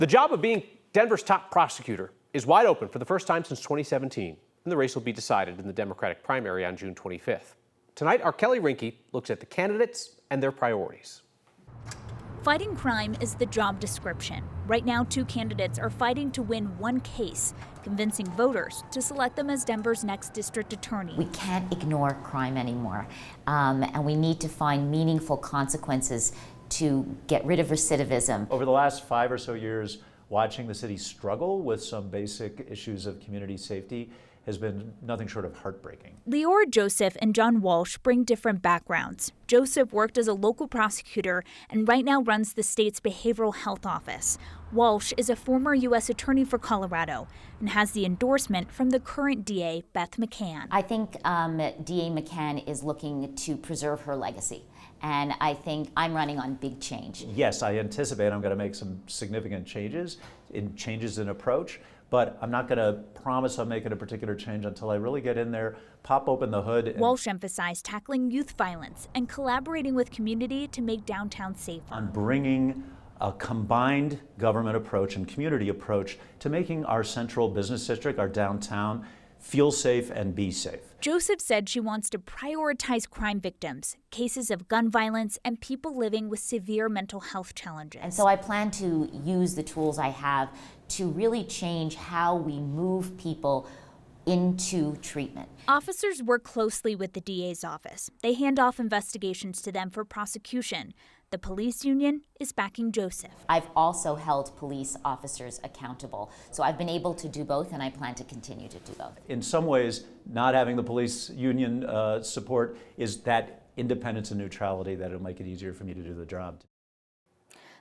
The job of being Denver's top prosecutor is wide open for the first time since 2017, and the race will be decided in the Democratic primary on June 25th. Tonight, our Kelly Rinke looks at the candidates and their priorities. Fighting crime is the job description. Right now, two candidates are fighting to win one case, convincing voters to select them as Denver's next district attorney. We can't ignore crime anymore, and we need to find meaningful consequences to get rid of recidivism. Over the last 5 or so years, watching the city struggle with some basic issues of community safety has been nothing short of heartbreaking. Leora Joseph and John Walsh bring different backgrounds. Joseph worked as a local prosecutor and right now runs the state's behavioral health office. Walsh is a former U.S. attorney for Colorado and has the endorsement from the current DA, Beth McCann. I think DA McCann is looking to preserve her legacy, and I think I'm running on big change. Yes, I anticipate I'm going to make some significant changes in approach, but I'm not going to promise I'm making a particular change until I really get in there, pop open the hood. Walsh emphasized tackling youth violence and collaborating with community to make downtown safer. On bringing a combined government approach and community approach to making our central business district, our downtown, feel safe and be safe. Joseph said she wants to prioritize crime victims, cases of gun violence, and people living with severe mental health challenges. And so I plan to use the tools I have to really change how we move people into treatment. Officers work closely with the DA's office. They hand off investigations to them for prosecution. The police union is backing Joseph. I've also held police officers accountable. So I've been able to do both, and I plan to continue to do both. In some ways, not having the police union support is that independence and neutrality that it'll make it easier for me to do the job.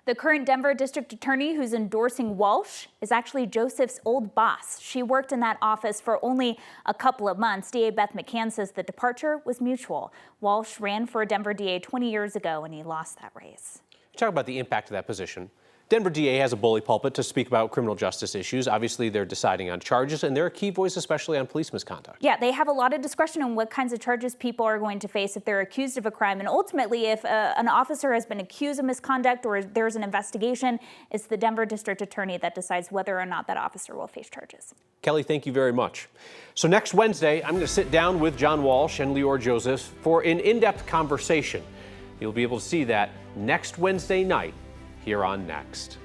The current Denver district attorney who's endorsing Walsh is actually Joseph's old boss. She worked in that office for only a couple of months. DA Beth McCann says the departure was mutual. Walsh ran for a Denver DA 20 years ago and he lost that race. Talk about the impact of that position. Denver DA has a bully pulpit to speak about criminal justice issues. Obviously, they're deciding on charges, and they're a key voice, especially on police misconduct. Yeah, they have a lot of discretion on what kinds of charges people are going to face if they're accused of a crime. And ultimately, if an officer has been accused of misconduct or there's an investigation, it's the Denver district attorney that decides whether or not that officer will face charges. Kelly, thank you very much. So next Wednesday, I'm going to sit down with John Walsh and Leora Joseph for an in-depth conversation. You'll be able to see that next Wednesday night here on Next.